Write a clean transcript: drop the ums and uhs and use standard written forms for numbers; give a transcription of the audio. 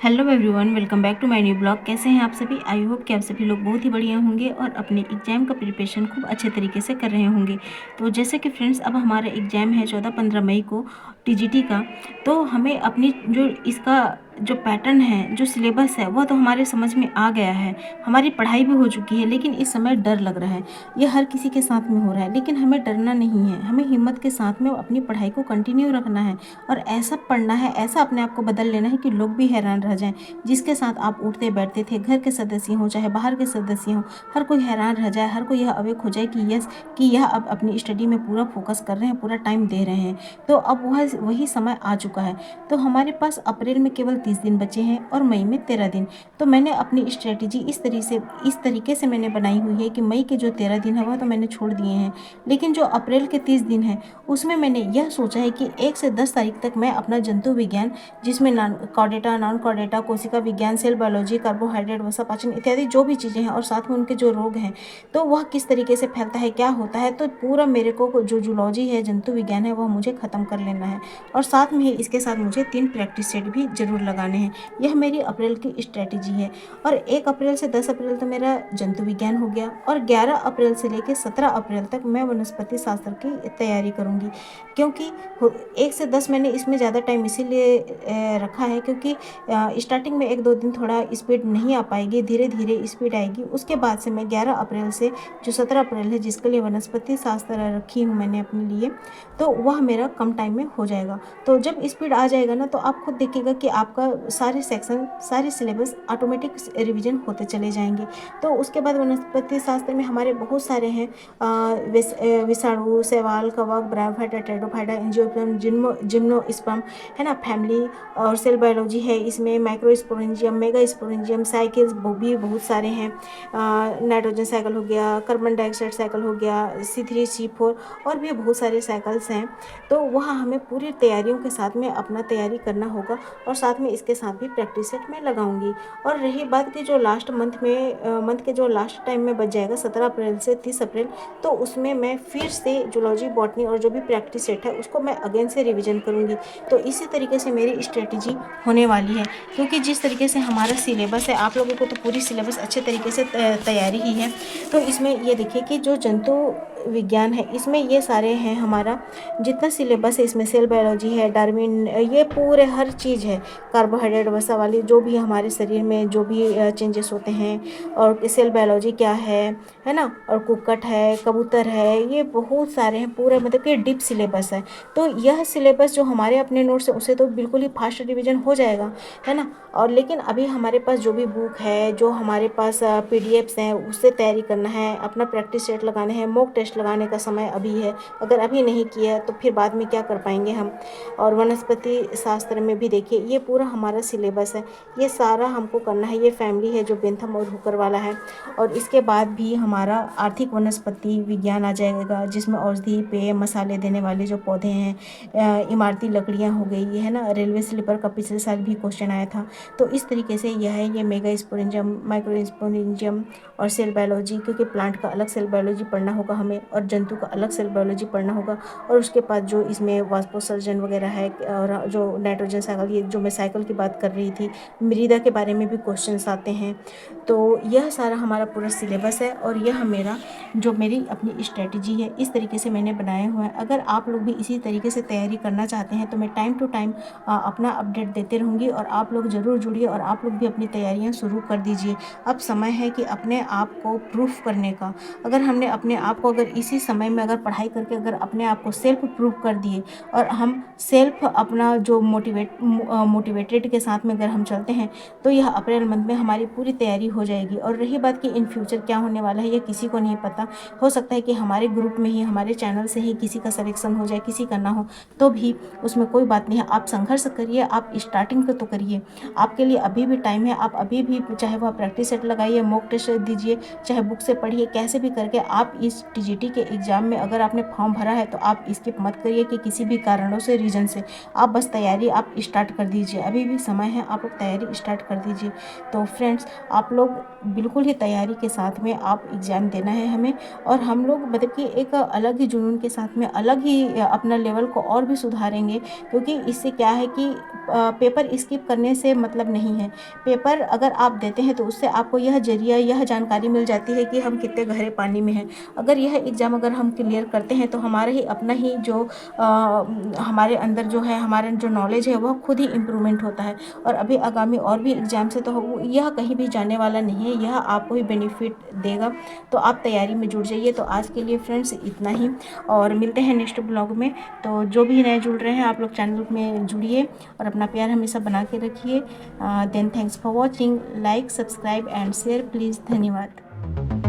Hello everyone, welcome back to my new blog. कैसे हैं आप सभी? आई होप कि आप सभी लोग बहुत ही बढ़िया होंगे और अपने एग्जाम का प्रिपरेशन खूब अच्छे तरीके से कर रहे होंगे। तो जैसे कि फ्रेंड्स, अब हमारा एग्जाम है 14-15 मई को टीजीटी का। तो हमें अपनी जो इसका जो पैटर्न है, जो सिलेबस है, वह तो हमारे समझ में आ गया है, हमारी पढ़ाई भी हो चुकी है। लेकिन इस समय डर लग रहा है। ये हर किसी के साथ में हो रहा है, लेकिन हमें डरना नहीं है। हमें हिम्मत के साथ में अपनी पढ़ाई को कंटिन्यू रखना है और ऐसा पढ़ना है, ऐसा अपने आप को बदल लेना है कि लोग भी हैरान रह जाएं। जिसके साथ आप उठते बैठते थे, घर के सदस्य हों चाहे बाहर के सदस्य हों, हर कोई हैरान रह जाए, हर कोई यह अवेक हो जाए कि यस, कि यह अब अपनी स्टडी में पूरा फोकस कर रहे हैं, पूरा टाइम दे रहे हैं। तो अब वही समय आ चुका है। तो हमारे पास अप्रैल में केवल 30 दिन बचे हैं और मई में 13 दिन। तो मैंने अपनी स्ट्रेटेजी इस तरीके से मैंने बनाई हुई है कि मई के जो 13 दिन है वह तो मैंने छोड़ दिए हैं, लेकिन जो अप्रैल के 30 दिन है उसमें मैंने यह सोचा है कि 1 से 10 तारीख तक मैं अपना जंतु विज्ञान, जिसमें कॉर्डेटा, नॉन कॉर्डेटा, कोशिका विज्ञान, सेल बायोलॉजी, कार्बोहाइड्रेट, वसा पाचन इत्यादि जो भी चीज़ें हैं और साथ में उनके जो रोग हैं, तो वह किस तरीके से फैलता है, क्या होता है, तो पूरा मेरे को जो जूलॉजी है, जंतु विज्ञान है, वह मुझे ख़त्म कर लेना है। और साथ में ही इसके साथ मुझे 3 प्रैक्टिस सेट भी ज़रूर लगाने हैं। यह मेरी अप्रैल की स्ट्रैटेजी है। और 1 अप्रैल से 10 अप्रैल तो मेरा जंतु विज्ञान हो गया और 11 अप्रैल से लेकर 17 अप्रैल तक मैं वनस्पति शास्त्र की तैयारी करूँगी। क्योंकि 1 से 10 मैंने इसमें ज़्यादा टाइम इसीलिए रखा है क्योंकि स्टार्टिंग में 1-2 दिन थोड़ा स्पीड नहीं आ पाएगी, धीरे धीरे स्पीड आएगी। उसके बाद से मैं 11 अप्रैल से जो 17 अप्रैल है, जिसके लिए वनस्पति शास्त्र रखी हूँ मैंने अपने लिए, तो वह मेरा कम टाइम में हो जाएगा। तो जब स्पीड आ जाएगा ना, तो आप खुद देखिएगा कि आपका सारे सेक्शन, सारे सिलेबस ऑटोमेटिक रिवीजन होते चले जाएंगे। तो उसके बाद वनस्पति शास्त्र में हमारे बहुत सारे हैं, विषाणु, शैवाल, कवक, ब्रायोफाइटा, टेट्रोफाइटा, एंजियोस्पर्म, जिम्नोस्पर्म, है ना, फैमिली। और सेल बायोलॉजी है, इसमें माइक्रोस्पोरेंजियम, मेगा स्पोरेंजियम, साइकिल्स वो भी बहुत सारे हैं। नाइट्रोजन साइकिल हो गया, कार्बन डाइऑक्साइड साइकिल हो गया, C3, C4 और भी बहुत सारे साइकिल्स हैं। तो वह हमें पूरी तैयारियों के साथ में अपना तैयारी करना होगा और साथ में इसके साथ भी प्रैक्टिस सेट में लगाऊंगी। और रही बात कि जो लास्ट मंथ के जो लास्ट टाइम में बच जाएगा 17 अप्रैल से 30 अप्रैल, तो उसमें मैं फिर से जूलॉजी, बॉटनी और जो भी प्रैक्टिस सेट है उसको मैं अगेन से रिवीजन करूंगी। तो इसी तरीके से मेरी स्ट्रेटजी होने वाली है। क्योंकि जिस तरीके से हमारा सिलेबस है, आप लोगों को तो पूरी सिलेबस अच्छे तरीके से तैयारी ही है। तो इसमें ये देखिए कि जो जंतु विज्ञान है, इसमें ये सारे हैं, हमारा जितना सिलेबस है इसमें सेल बायोलॉजी है, डार्विन, ये पूरे हर चीज़ है, कार्बोहाइड्रेट, वसा वाली जो भी हमारे शरीर में जो भी चेंजेस होते हैं, और सेल बायोलॉजी क्या है ना, और कुक्कट है, कबूतर है, ये बहुत सारे हैं, पूरे मतलब कि डीप सिलेबस है। तो यह सिलेबस जो हमारे अपने नोट्स है उसे तो बिल्कुल ही फास्ट रिवीजन हो जाएगा, है ना। और लेकिन अभी हमारे पास जो भी बुक है, जो हमारे पास PDFs हैं, उससे तैयारी करना है, अपना प्रैक्टिस सेट लगाने हैं, मॉक टेस्ट लगाने का समय अभी है। अगर अभी नहीं किया तो फिर बाद में क्या कर पाएंगे हम। और वनस्पति शास्त्र में भी देखिए, ये पूरा हमारा सिलेबस है, ये सारा हमको करना है। ये फैमिली है जो बेंथम और हुकर वाला है। और इसके बाद भी हमारा आर्थिक वनस्पति विज्ञान आ जाएगा, जिसमें औषधि, पेय, मसाले देने वाले जो पौधे हैं, इमारती लकड़ियाँ हो गई, है ना, रेलवे स्लीपर का पिछले साल भी क्वेश्चन आया था। तो इस तरीके से यह है, ये मेगा स्पोरेंजियम, माइक्रो स्पोरेंजियम और सेल बायोलॉजी, क्योंकि प्लांट का अलग सेल बायोलॉजी पढ़ना होगा हमें और जंतु का अलग सेल बायोलॉजी पढ़ना होगा। और उसके बाद जो इसमें वाष्पोत्सर्जन वगैरह है, और जो नाइट्रोजन साइकिल, ये जो मैं साइकिल की बात कर रही थी, मृदा के बारे में भी क्वेश्चंस आते हैं। तो यह सारा हमारा पूरा सिलेबस है और यह मेरा जो मेरी अपनी स्ट्रेटजी है, इस तरीके से मैंने बनाया हुआ है। अगर आप लोग भी इसी तरीके से तैयारी करना चाहते हैं तो मैं टाइम टू टाइम अपना अपडेट देते रहूँगी और आप लोग ज़रूर जुड़िए और आप लोग भी अपनी तैयारियाँ शुरू कर दीजिए। अब समय है कि अपने आप को प्रूफ करने का। अगर हमने अपने आप को, अगर इसी समय में अगर पढ़ाई करके अगर अपने आप को सेल्फ प्रूफ कर दिए और हम सेल्फ अपना जो मोटिवेटेड के साथ में अगर हम चलते हैं, तो यह अप्रैल मंथ में हमारी पूरी तैयारी हो जाएगी। और रही बात कि इन फ्यूचर क्या होने वाला है, ये किसी को नहीं पता। हो सकता है कि हमारे ग्रुप में ही, हमारे चैनल से ही किसी का सिलेक्शन हो जाए, किसी का ना हो, तो भी उसमें कोई बात नहीं है। आप संघर्ष करिए, आप स्टार्टिंग तो करिए, आपके लिए अभी भी टाइम है। आप अभी भी चाहे वह प्रैक्टिस सेट लगाइए, मॉक टेस्ट दीजिए, चाहे बुक से पढ़िए, कैसे भी करके आप इस सीईटी के एग्ज़ाम में अगर आपने फॉर्म भरा है तो आप स्किप मत करिए कि किसी भी कारणों से, रीज़न से। आप बस तैयारी आप स्टार्ट कर दीजिए, अभी भी समय है, आप लोग तैयारी स्टार्ट कर दीजिए। तो फ्रेंड्स, आप लोग बिल्कुल ही तैयारी के साथ में आप एग्ज़ाम देना है हमें, और हम लोग मतलब कि एक अलग ही जुनून के साथ में अलग ही अपना लेवल को और भी सुधारेंगे, क्योंकि इससे क्या है कि पेपर स्किप करने से मतलब नहीं है। पेपर अगर आप देते हैं तो उससे आपको यह ज़रिया, यह जानकारी मिल जाती है कि हम कितने गहरे पानी में हैं। अगर यह एग्ज़ाम अगर हम क्लियर करते हैं तो हमारे ही अपना ही जो हमारे अंदर जो है, हमारा जो नॉलेज है वह खुद ही इम्प्रूवमेंट होता है। और अभी आगामी और भी एग्ज़ाम्स है तो यह कहीं भी जाने वाला नहीं है, यह आपको ही बेनिफिट देगा। तो आप तैयारी में जुट जाइए। तो आज के लिए फ्रेंड्स इतना ही, और मिलते हैं नेक्स्ट ब्लॉग में। तो जो भी नए जुड़ रहे हैं आप लोग चैनल में जुड़िए और अपना प्यार हमेशा बना के रखिए। Then thanks for watching, like, subscribe and share please. धन्यवाद।